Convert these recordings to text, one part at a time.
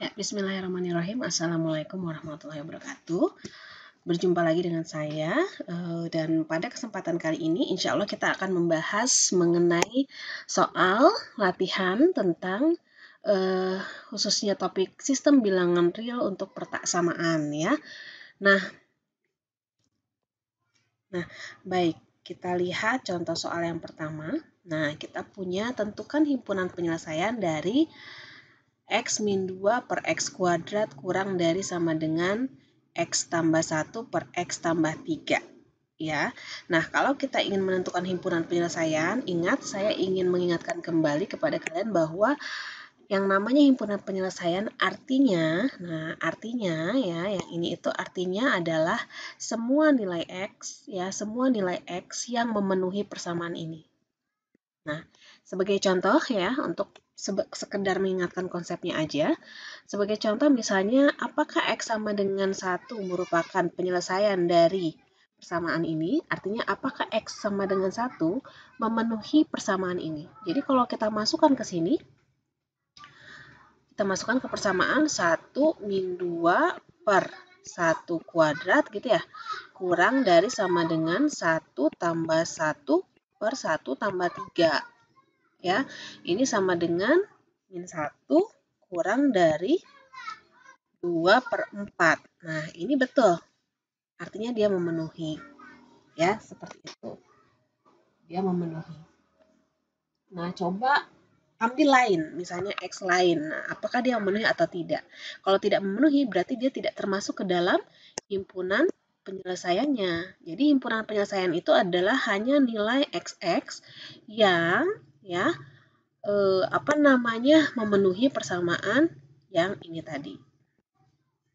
Ya, bismillahirrahmanirrahim. Assalamualaikum warahmatullahi wabarakatuh. Berjumpa lagi dengan saya, dan pada kesempatan kali ini insya Allah kita akan membahas mengenai soal latihan tentang khususnya topik sistem bilangan real untuk persamaan ya. Nah, baik, kita lihat contoh soal yang pertama. Nah, kita punya tentukan himpunan penyelesaian dari X min 2 per X kuadrat kurang dari sama dengan X tambah 1 per X tambah 3. Ya. Nah, kalau kita ingin menentukan himpunan penyelesaian, ingat saya ingin mengingatkan kembali kepada kalian bahwa yang namanya himpunan penyelesaian artinya ya, yang ini itu artinya adalah semua nilai X ya, semua nilai X yang memenuhi persamaan ini. Nah, sebagai contoh ya, untuk sekedar mengingatkan konsepnya aja. Sebagai contoh misalnya, apakah X sama dengan 1 merupakan penyelesaian dari persamaan ini? Artinya, apakah X sama dengan 1 memenuhi persamaan ini? Jadi, kalau kita masukkan ke sini, kita masukkan ke persamaan 1 min 2 per 1 kuadrat gitu ya, kurang dari sama dengan 1 tambah 1 per 1 tambah 3. Ya, ini sama dengan min 1 kurang dari 2 per 4. Nah, ini betul. Artinya dia memenuhi. Ya, seperti itu. Dia memenuhi. Nah, coba ambil lain, misalnya X lain. Nah, apakah dia memenuhi atau tidak? Kalau tidak memenuhi, berarti dia tidak termasuk ke dalam himpunan penyelesaiannya. Jadi, himpunan penyelesaian itu adalah hanya nilai XX yang ya memenuhi persamaan yang ini tadi.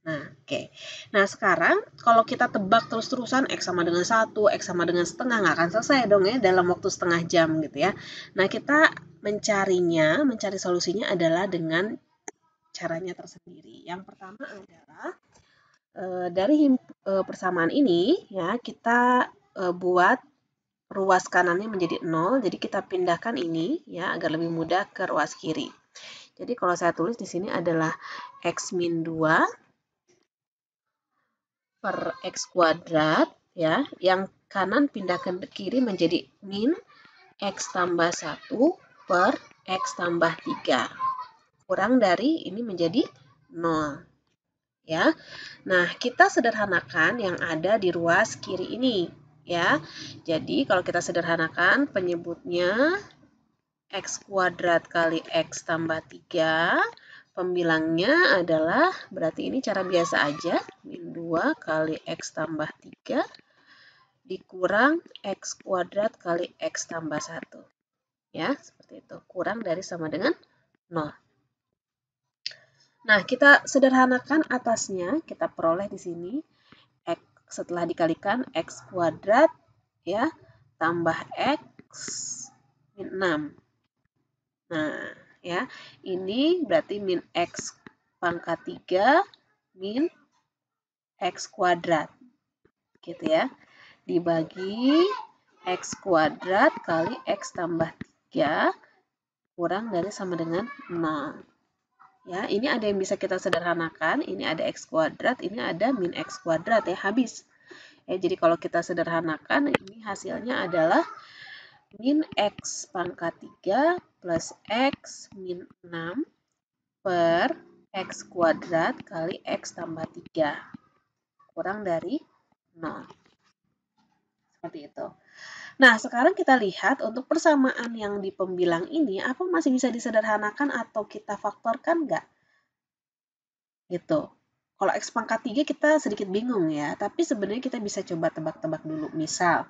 Nah, oke. Nah, sekarang kalau kita tebak terus-terusan X sama dengan 1, X sama dengan setengah, nggak akan selesai dong ya dalam waktu setengah jam gitu ya. Nah, kita mencari solusinya adalah dengan caranya tersendiri. Yang pertama adalah dari persamaan ini ya, kita buat ruas kanannya menjadi 0, jadi kita pindahkan ini ya agar lebih mudah ke ruas kiri. Jadi kalau saya tulis di sini adalah X min 2 per X kuadrat ya, yang kanan pindahkan ke kiri menjadi min X tambah 1 per X tambah 3. Kurang dari ini menjadi 0. Ya. Nah, kita sederhanakan yang ada di ruas kiri ini ya. Jadi kalau kita sederhanakan penyebutnya X kuadrat kali X tambah 3, pembilangnya adalah, berarti ini cara biasa aja, min 2 kali X tambah 3 dikurang X kuadrat kali X tambah 1. Ya, seperti itu. Kurang dari sama dengan 0. Nah, kita sederhanakan atasnya, kita peroleh di sini, X setelah dikalikan X kuadrat, ya, tambah X min 6. Nah, ya, ini berarti min X pangkat 3 min X kuadrat. Gitu ya. Dibagi X kuadrat kali X tambah 3 kurang dari sama dengan 0. Ya, ini ada yang bisa kita sederhanakan. Ini ada X kuadrat, ini ada min X kuadrat ya, habis. Ya, jadi kalau kita sederhanakan, ini hasilnya adalah min X pangkat 3 plus X min 6 per X kuadrat kali X tambah 3. Kurang dari 0. Seperti itu. Nah, sekarang kita lihat untuk persamaan yang di pembilang ini, apa masih bisa disederhanakan atau kita faktorkan nggak? Gitu. Kalau X pangkat 3 kita sedikit bingung ya, tapi sebenarnya kita bisa coba tebak-tebak dulu. Misal,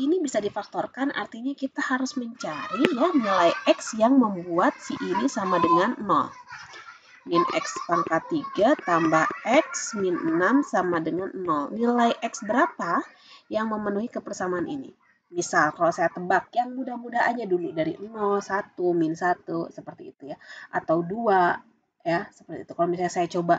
ini bisa difaktorkan, artinya kita harus mencari ya nilai X yang membuat si ini sama dengan 0. Min X pangkat 3 tambah X min 6 sama dengan 0. Nilai X berapa yang memenuhi kebersamaan ini? Misal, kalau saya tebak yang mudah-mudah aja dulu dari 0, 1, min 1, seperti itu ya. Atau 2, ya, seperti itu. Kalau misalnya saya coba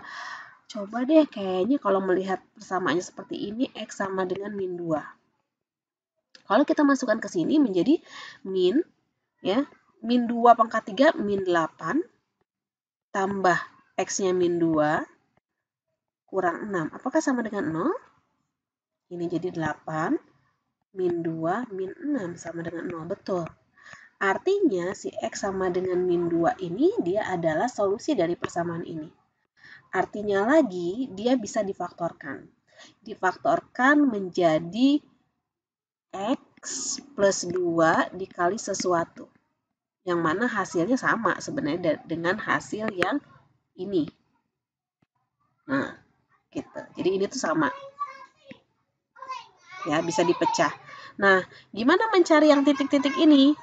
deh kayaknya kalau melihat persamaannya seperti ini, X sama dengan min 2. Kalau kita masukkan ke sini menjadi min, ya, min 2 pangkat 3, min 8, tambah X-nya min 2 kurang 6. Apakah sama dengan 0? Ini jadi 8. Min 2 min 6 sama dengan 0. Betul. Artinya si X sama dengan min 2 ini dia adalah solusi dari persamaan ini. Artinya lagi dia bisa difaktorkan. Difaktorkan menjadi X plus 2 dikali sesuatu. Yang mana hasilnya sama sebenarnya dengan hasil yang ini. Nah, gitu. Jadi ini tuh sama. Ya, bisa dipecah. Nah, gimana mencari yang titik-titik ini?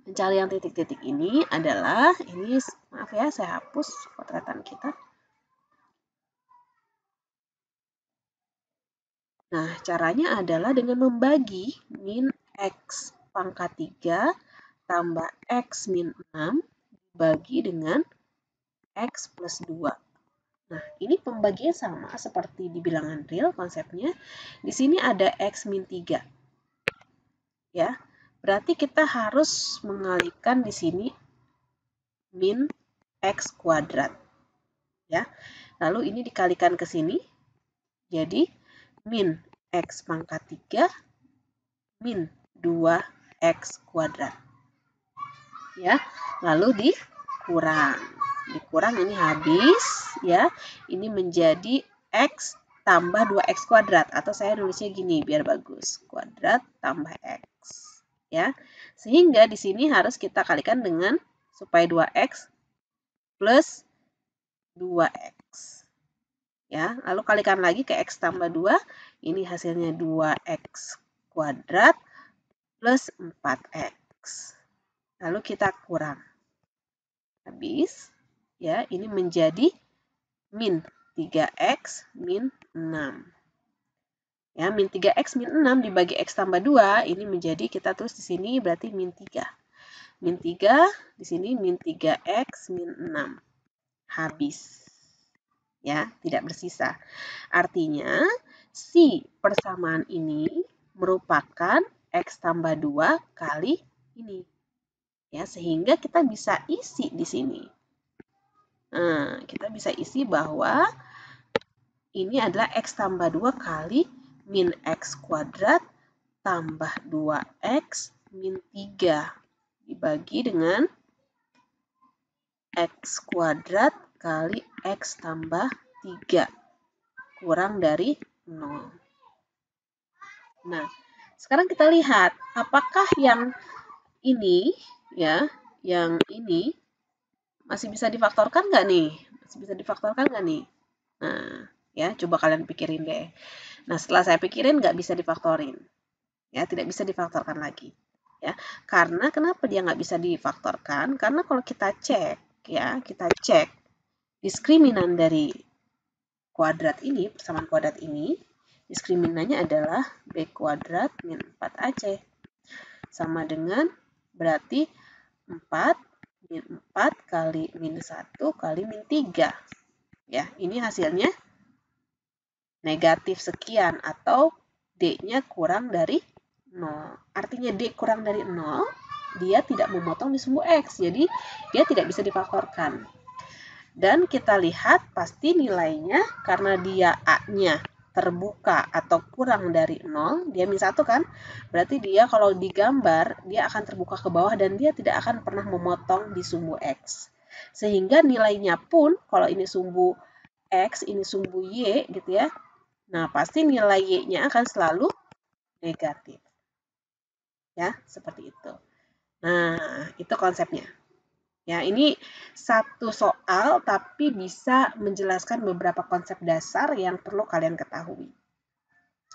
Mencari yang titik-titik ini adalah, ini maaf ya, saya hapus potretan kita. Nah, caranya adalah dengan membagi min X pangkat 3 tambah X min 6 dibagi dengan X plus 2. Nah, ini pembagian sama seperti di bilangan real konsepnya. Di sini ada X min 3. Ya, berarti kita harus mengalihkan di sini min X kuadrat. Ya, lalu ini dikalikan ke sini. Jadi, min X pangkat 3 min 2X kuadrat. Ya, lalu dikurang. Dikurang ini habis, ya. Ini menjadi X tambah 2X kuadrat. Atau saya nulisnya gini, biar bagus. Kuadrat tambah X. Ya, sehingga di sini harus kita kalikan dengan supaya 2X plus 2X. Ya, lalu kalikan lagi ke X tambah 2. Ini hasilnya 2X kuadrat plus 4X. Lalu kita kurang. Habis, ya, ini menjadi min 3X min 6. Ya, min 3X min 6 dibagi X tambah 2, ini menjadi, kita tulis di sini berarti min 3. Min 3, di sini min 3X min 6. Habis. Ya, tidak bersisa. Artinya, si persamaan ini merupakan X tambah 2 kali ini. Ya, sehingga kita bisa isi di sini. Nah, kita bisa isi bahwa ini adalah X tambah 2 kali min X kuadrat tambah 2X min 3 dibagi dengan X kuadrat kali X tambah 3 kurang dari 0. Nah, sekarang kita lihat apakah yang ini, ya, yang ini masih bisa difaktorkan nggak nih? Masih bisa difaktorkan nggak nih? Nah, ya, coba kalian pikirin deh. Nah, setelah saya pikirin nggak bisa difaktorin. Ya, tidak bisa difaktorkan lagi. Ya, karena kenapa dia nggak bisa difaktorkan? Karena kalau kita cek, ya, kita cek diskriminan dari kuadrat ini, persamaan kuadrat ini, diskriminannya adalah B kuadrat min 4AC. Sama dengan berarti 4 min 4 kali min 1 kali min 3. Ya, ini hasilnya negatif sekian atau D-nya kurang dari 0. Artinya D kurang dari 0, dia tidak memotong di sumbu X. Jadi, dia tidak bisa difaktorkan. Dan kita lihat pasti nilainya karena dia A-nya terbuka atau kurang dari 0, dia min 1 kan? Berarti dia kalau digambar, dia akan terbuka ke bawah dan dia tidak akan pernah memotong di sumbu X. Sehingga nilainya pun, kalau ini sumbu X, ini sumbu Y gitu ya, nah pasti nilai Y-nya akan selalu negatif. Ya, seperti itu. Nah, itu konsepnya. Ya, ini satu soal tapi bisa menjelaskan beberapa konsep dasar yang perlu kalian ketahui.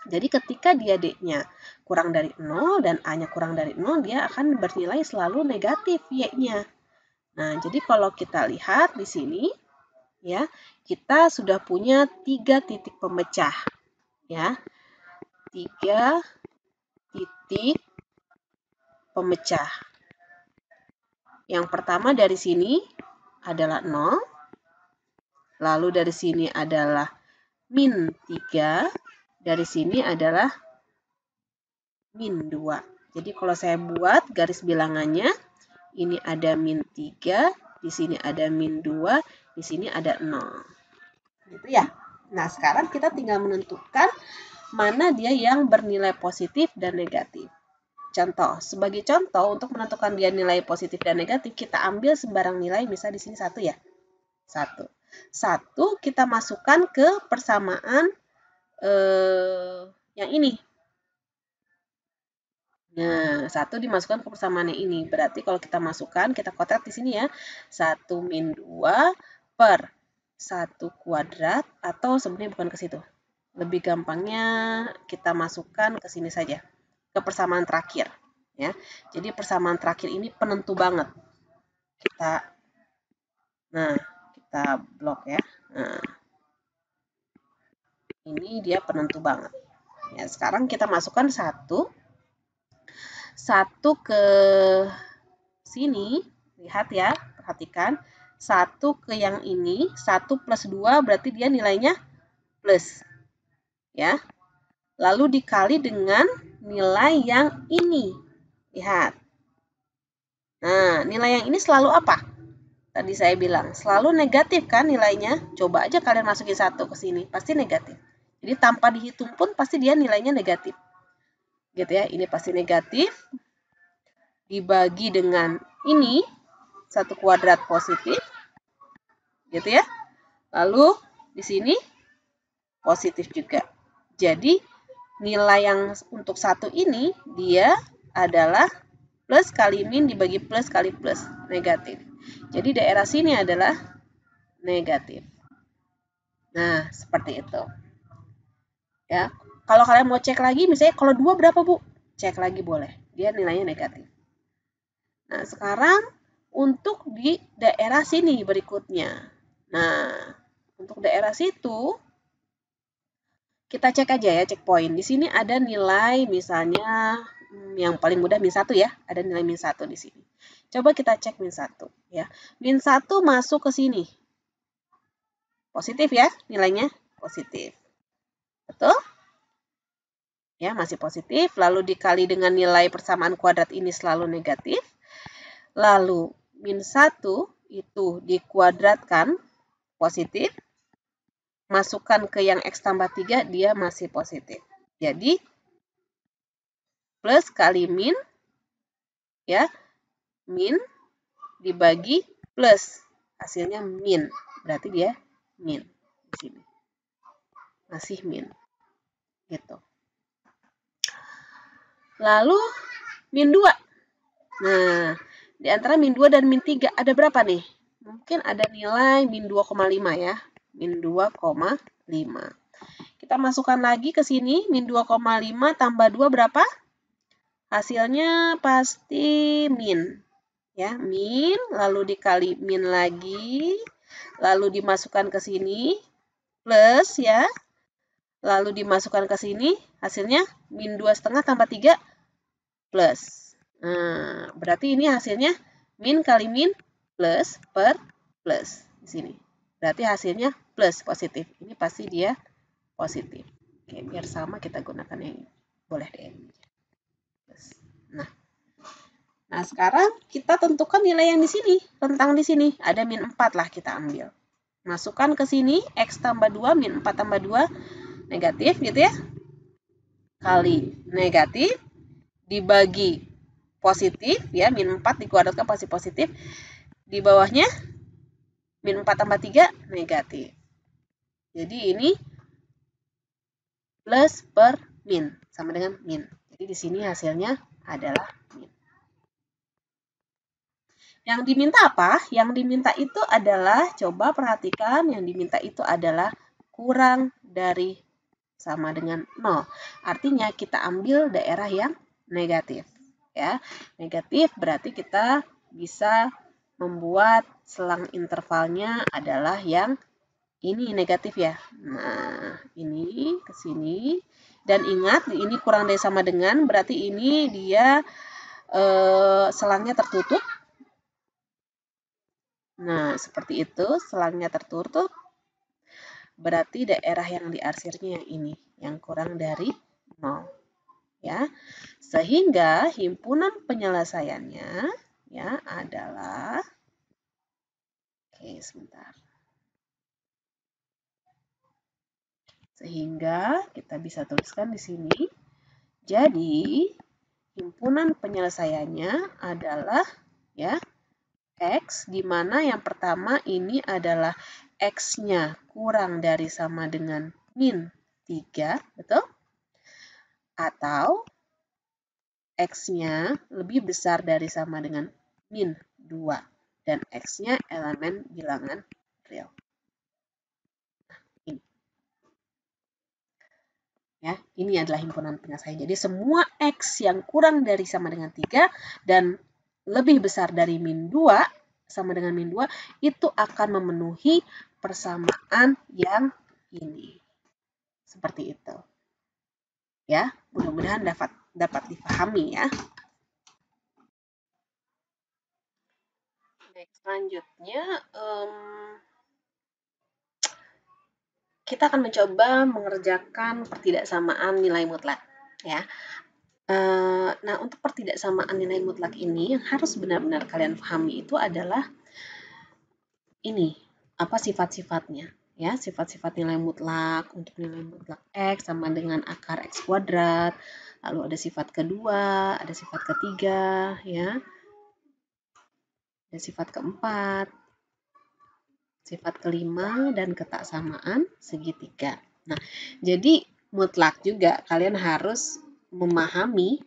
Jadi ketika dia D-nya kurang dari 0 dan A-nya kurang dari 0, dia akan bernilai selalu negatif Y-nya. Nah, jadi kalau kita lihat di sini, ya, kita sudah punya 3 titik pemecah. Ya, 3 titik pemecah. Yang pertama dari sini adalah 0. Lalu dari sini adalah min 3. Dari sini adalah min 2. Jadi kalau saya buat garis bilangannya, ini ada min 3, di sini ada min 2, di sini ada 0. Gitu ya. Nah, sekarang kita tinggal menentukan mana dia yang bernilai positif dan negatif. Contoh, sebagai contoh untuk menentukan dia nilai positif dan negatif, kita ambil sembarang nilai, misal di sini 1 ya. 1. 1 kita masukkan ke persamaan yang ini. Nah, 1 dimasukkan ke persamaan yang ini. Berarti kalau kita masukkan, kita kotak di sini ya. 1 min 2 per 1 kuadrat, atau sebenarnya bukan ke situ. Lebih gampangnya kita masukkan ke sini saja. Ke persamaan terakhir. Ya. Jadi persamaan terakhir ini penentu banget. Kita blok ya. Nah, ini dia penentu banget. Ya, sekarang kita masukkan 1 ke sini, lihat ya, perhatikan. 1 ke yang ini, 1 plus 2 berarti dia nilainya plus. Ya. Lalu dikali dengan nilai yang ini. Lihat. Nah, nilai yang ini selalu apa? Tadi saya bilang, selalu negatif kan nilainya. Coba aja kalian masukin 1 ke sini, pasti negatif. Jadi tanpa dihitung pun pasti dia nilainya negatif. Gitu ya, ini pasti negatif. Dibagi dengan ini, 1 kuadrat positif. Gitu ya. Lalu di sini positif juga. Jadi nilai yang untuk 1 ini dia adalah plus kali min dibagi plus kali plus, negatif. Jadi daerah sini adalah negatif. Nah, seperti itu. Ya. Kalau kalian mau cek lagi, misalnya kalau 2 berapa, Bu? Cek lagi boleh. Dia nilainya negatif. Nah, sekarang untuk di daerah sini berikutnya. Nah, untuk daerah situ, kita cek aja ya, cek poin. Di sini ada nilai misalnya yang paling mudah min 1 ya. Ada nilai min 1 di sini. Coba kita cek min 1 ya. Min 1 masuk ke sini. Positif ya nilainya? Positif. Betul? Ya, masih positif. Lalu dikali dengan nilai persamaan kuadrat ini selalu negatif. Lalu min 1 itu dikuadratkan positif. Masukkan ke yang X tambah 3, dia masih positif. Jadi, plus kali min, ya, min dibagi plus. Hasilnya min. Berarti dia min. Di sini. Masih min. Gitu. Lalu, min 2. Nah, di antara min 2 dan min 3, ada berapa nih? Mungkin ada nilai min 2,5 ya. Min 2,5. Kita masukkan lagi ke sini, min 2,5 tambah 2 berapa? Hasilnya pasti min. Ya, min, lalu dikali min lagi, lalu dimasukkan ke sini, plus ya. Lalu dimasukkan ke sini, hasilnya min 2,5 tambah 3, plus. Nah, berarti ini hasilnya min kali min plus per plus di sini. Berarti hasilnya plus positif. Ini pasti dia positif. Oke, biar sama kita gunakan yang ini. Boleh deh. Nah, sekarang kita tentukan nilai yang di sini. Rentang di sini. Ada min 4 lah kita ambil. Masukkan ke sini. X tambah 2, min 4 tambah 2. Negatif gitu ya. Kali negatif. Dibagi positif. Ya, min 4 dikuadratkan pasti positif. Di bawahnya, min 4 tambah 3, negatif. Jadi ini plus per min. Sama dengan min. Jadi di sini hasilnya adalah min. Yang diminta apa? Yang diminta itu adalah, coba perhatikan, yang diminta itu adalah kurang dari sama dengan 0. Artinya kita ambil daerah yang negatif. Ya, negatif berarti kita bisa membuat selang intervalnya adalah yang ini negatif ya. Nah, ini ke sini. Dan ingat, ini kurang dari sama dengan, berarti ini dia selangnya tertutup. Nah, seperti itu, selangnya tertutup. Berarti daerah yang diarsirnya yang ini, yang kurang dari 0. Ya. Sehingga himpunan penyelesaiannya ya adalah sebentar. Sehingga kita bisa tuliskan di sini. Jadi, himpunan penyelesaiannya adalah ya X, di mana yang pertama ini adalah X-nya kurang dari sama dengan min 3, betul? Atau X-nya lebih besar dari sama dengan min 2, dan X-nya elemen bilangan real. Ya, ini adalah himpunan penyelesaian. Jadi semua X yang kurang dari sama dengan 3 dan lebih besar dari min 2 sama dengan min 2 itu akan memenuhi persamaan yang ini. Seperti itu. Ya, mudah-mudahan dapat dipahami ya. Baik, selanjutnya kita akan mencoba mengerjakan pertidaksamaan nilai mutlak ya. Nah, untuk pertidaksamaan nilai mutlak ini yang harus benar-benar kalian pahami itu adalah ini, apa sifat-sifatnya ya. Sifat-sifat nilai mutlak. Untuk nilai mutlak X sama dengan akar X kuadrat. Lalu ada sifat kedua, ada sifat ketiga ya. Ada sifat keempat, sifat kelima, dan ketaksamaan segitiga. Nah, jadi mutlak juga kalian harus memahami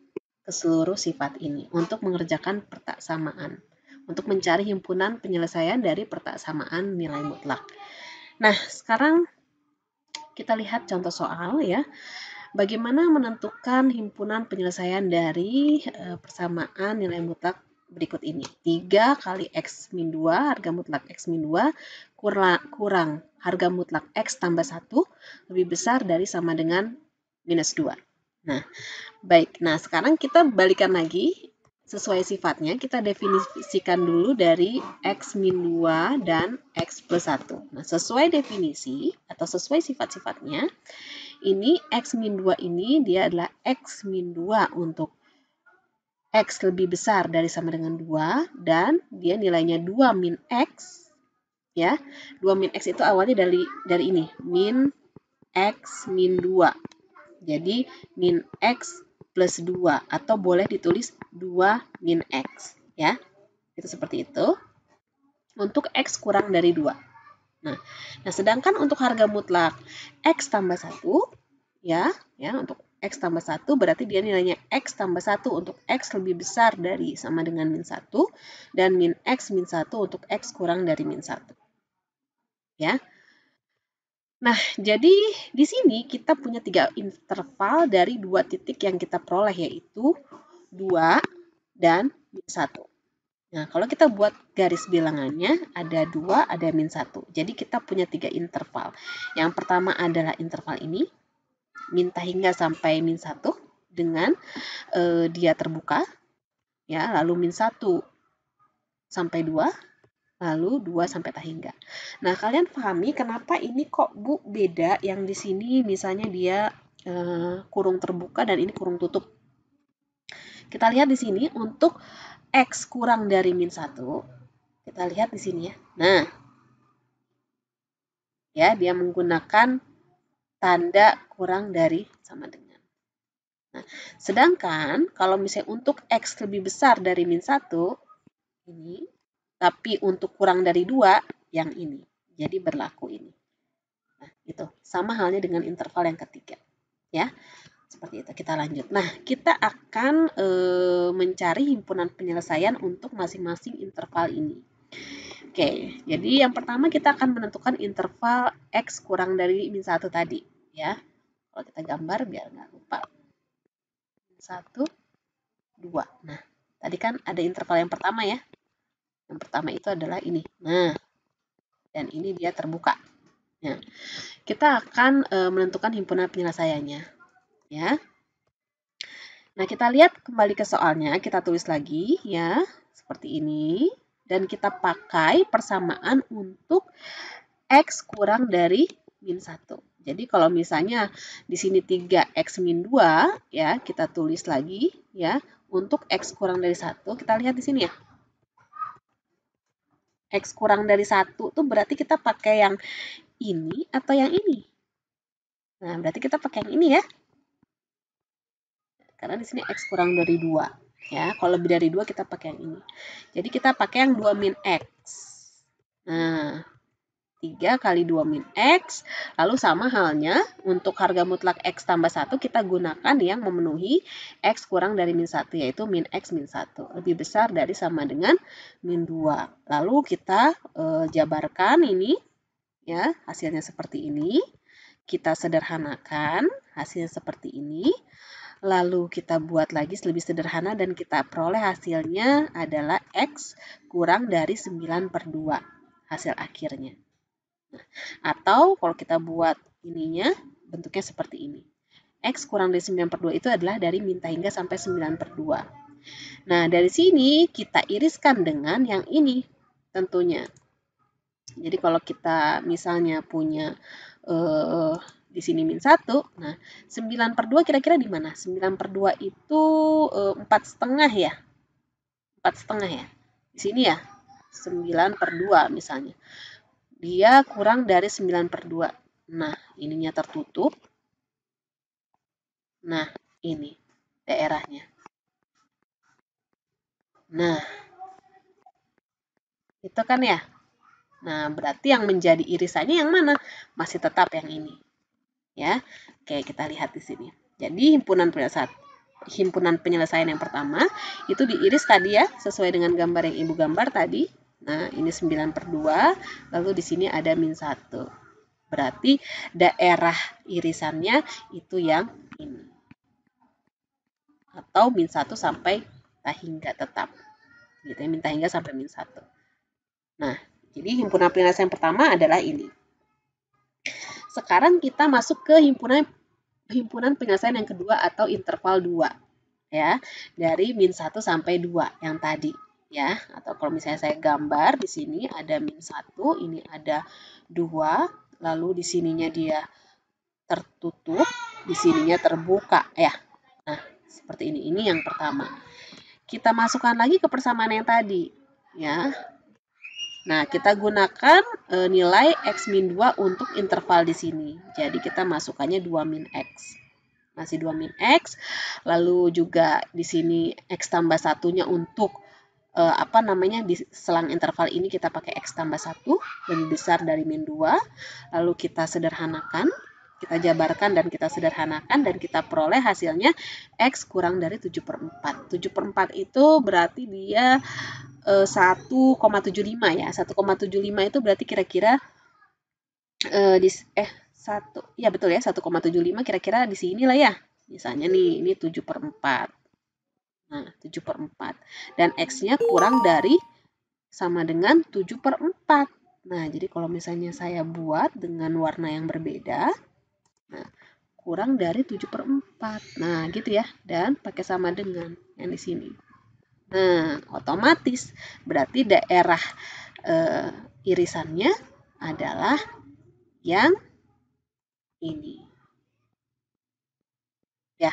keseluruh sifat ini untuk mengerjakan pertaksamaan, untuk mencari himpunan penyelesaian dari pertaksamaan nilai mutlak. Nah, sekarang kita lihat contoh soal ya. Bagaimana menentukan himpunan penyelesaian dari persamaan nilai mutlak berikut ini. 3 kali X min 2, harga mutlak X min 2, kurang harga mutlak X tambah 1, lebih besar dari sama dengan minus 2. Nah, baik. Nah, sekarang kita balikan lagi sesuai sifatnya. Kita definisikan dulu dari X min 2 dan X plus 1. Nah, sesuai definisi atau sesuai sifat-sifatnya, ini X min 2 ini dia adalah X min 2 untuk X lebih besar dari sama dengan 2, dan dia nilainya 2 min X, ya. 2 min X itu awalnya dari ini, min X min 2. Jadi, min X plus 2, atau boleh ditulis 2 min X, ya. Itu seperti itu. Untuk X kurang dari 2. Nah, sedangkan untuk harga mutlak X tambah 1, ya, untuk X tambah 1 berarti dia nilainya X tambah 1 untuk X lebih besar dari sama dengan min 1, dan min X min 1 untuk X kurang dari min 1. Ya. Nah, jadi di sini kita punya 3 interval dari 2 titik yang kita peroleh, yaitu 2 dan min 1. Nah, kalau kita buat garis bilangannya, ada 2, ada min 1. Jadi kita punya 3 interval. Yang pertama adalah interval ini, min hingga sampai min 1 dengan dia terbuka, ya, lalu min 1 sampai 2, lalu 2 sampai hingga. Nah, kalian pahami kenapa ini kok Bu beda, yang di sini misalnya dia kurung terbuka dan ini kurung tutup. Kita lihat di sini untuk X kurang dari min 1, kita lihat di sini ya. Nah, ya, dia menggunakan tanda kurang dari sama dengan. Nah, sedangkan kalau misalnya untuk X lebih besar dari min 1, ini, tapi untuk kurang dari 2, yang ini. Jadi berlaku ini. Nah, itu. Sama halnya dengan interval yang ketiga. Ya, seperti itu. Kita lanjut. Nah, kita akan mencari himpunan penyelesaian untuk masing-masing interval ini. Oke, jadi yang pertama kita akan menentukan interval X kurang dari min 1 tadi. Ya, kalau kita gambar biar nggak lupa. 1, 2. Nah, tadi kan ada interval yang pertama ya. Yang pertama itu adalah ini. Nah, dan ini dia terbuka. Nah, kita akan menentukan himpunan penyelesaiannya. Ya. Nah, kita lihat kembali ke soalnya. Kita tulis lagi ya, seperti ini. Dan kita pakai persamaan untuk X kurang dari min 1. Jadi kalau misalnya di sini 3X min 2, ya, kita tulis lagi ya, untuk X kurang dari 1, kita lihat di sini ya. X kurang dari 1 tuh berarti kita pakai yang ini atau yang ini? Nah, berarti kita pakai yang ini ya. Karena di sini X kurang dari 2. Ya, kalau lebih dari 2 kita pakai yang ini. Jadi kita pakai yang 2 min X. Nah, 3 kali 2 min X. Lalu sama halnya untuk harga mutlak X tambah 1 kita gunakan yang memenuhi X kurang dari min 1, yaitu min X min 1. Lebih besar dari sama dengan min 2. Lalu kita jabarkan ini, ya, hasilnya seperti ini. Kita sederhanakan, hasilnya seperti ini. Lalu kita buat lagi lebih sederhana dan kita peroleh hasilnya adalah X kurang dari 9/2 hasil akhirnya. Nah, atau kalau kita buat ininya bentuknya seperti ini. X kurang dari 9/2 itu adalah dari minta hingga sampai 9/2. Nah, dari sini kita iriskan dengan yang ini tentunya. Jadi kalau kita misalnya punya di sini min 1, nah 9/2 kira-kira di mana? 9/2 itu 4,5 ya? 4,5 ya? Di sini ya? 9/2 misalnya. Dia kurang dari 9/2. Nah, ininya tertutup. Nah, ini daerahnya. Nah, itu kan ya? Nah, berarti yang menjadi irisannya yang mana? Masih tetap yang ini. Ya, oke, kita lihat di sini. Jadi himpunan penyelesaian yang pertama itu diiris tadi ya, sesuai dengan gambar yang Ibu gambar tadi. Nah, ini 9/2, lalu di sini ada min 1. Berarti daerah irisannya itu yang ini. Atau min 1 sampai hingga tetap. Gitu ya, minta hingga sampai min 1. Nah, jadi himpunan penyelesaian pertama adalah ini. Sekarang kita masuk ke himpunan penyelesaian yang kedua atau interval 2 ya, dari min 1 sampai 2 yang tadi ya. Atau kalau misalnya saya gambar di sini ada min 1, ini ada 2, lalu di sininya dia tertutup, di sininya terbuka ya. Nah, seperti ini. Ini yang pertama. Kita masukkan lagi ke persamaan yang tadi ya. Nah, kita gunakan nilai X min 2 untuk interval di sini. Jadi kita masukkannya 2 min X. Masih 2 min X. Lalu juga di sini X tambah 1-nya untuk di selang interval ini kita pakai X tambah 1 lebih besar dari min 2. Lalu kita sederhanakan, kita jabarkan dan kita sederhanakan dan kita peroleh hasilnya X kurang dari 7/4. 7/4 itu berarti dia 1,75 ya. 1,75 itu berarti kira-kira ya betul ya, 1,75 kira-kira di sini lah ya. Misalnya nih, ini 7/4. Nah, 7/4. Dan X-nya kurang dari sama dengan 7/4. Nah, jadi kalau misalnya saya buat dengan warna yang berbeda, nah, kurang dari 7/4. Nah, gitu ya. Dan pakai sama dengan yang di sini. Nah, otomatis berarti daerah irisannya adalah yang ini. Ya,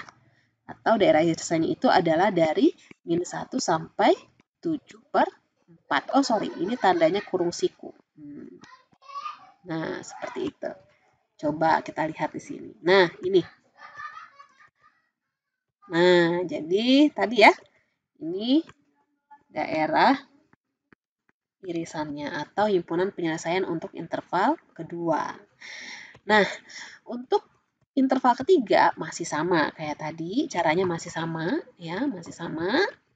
atau daerah irisannya itu adalah dari min 1 sampai 7/4. Oh, sorry, ini tandanya kurung siku. Nah, seperti itu. Coba kita lihat di sini. Nah, ini. Nah, jadi tadi ya, ini daerah irisannya atau himpunan penyelesaian untuk interval kedua. Nah, untuk interval ketiga masih sama kayak tadi, caranya masih sama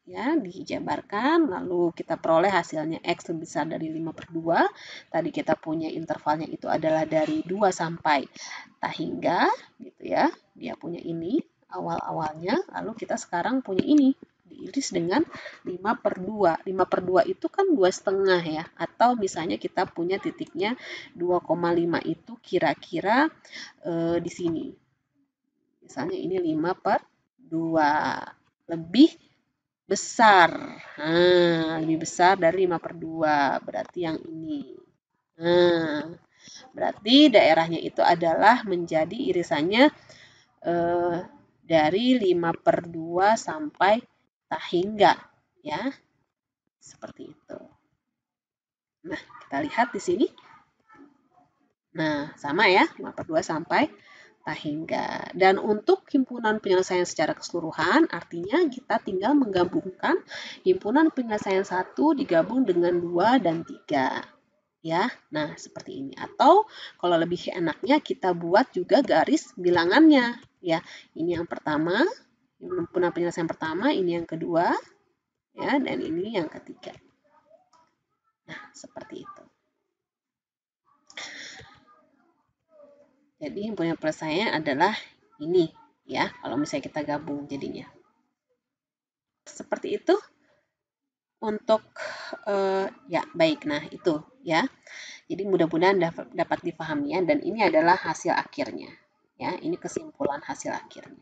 ya, dijabarkan lalu kita peroleh hasilnya X lebih besar dari 5/2. Tadi kita punya intervalnya itu adalah dari 2 sampai hingga gitu ya. Dia punya ini awal-awalnya, lalu kita sekarang punya ini diiris dengan 5/2. 5/2 itu kan 2,5 ya, atau misalnya kita punya titiknya 2,5 itu kira-kira di sini. Misalnya ini 5/2 lebih besar. Nah, lebih besar dari 5/2, berarti yang ini. Nah, berarti daerahnya itu adalah menjadi irisannya dari 5/2 sampai hingga ya. Seperti itu. Nah, kita lihat di sini. Nah, sama ya, 5/2 sampai tak hingga. Dan untuk himpunan penyelesaian secara keseluruhan, artinya kita tinggal menggabungkan himpunan penyelesaian 1 digabung dengan 2 dan 3. Ya, nah seperti ini. Atau kalau lebih enaknya kita buat juga garis bilangannya. Ya, ini yang pertama, himpunan penyelesaian pertama, ini yang kedua, ya, dan ini yang ketiga. Nah, seperti itu. Jadi himpunan penyelesaian adalah ini, ya, kalau misalnya kita gabung jadinya. Seperti itu untuk ya baik. Nah itu ya. Jadi mudah-mudahan dapat dipahami ya. Dan ini adalah hasil akhirnya. Ya, ini kesimpulan hasil akhirnya.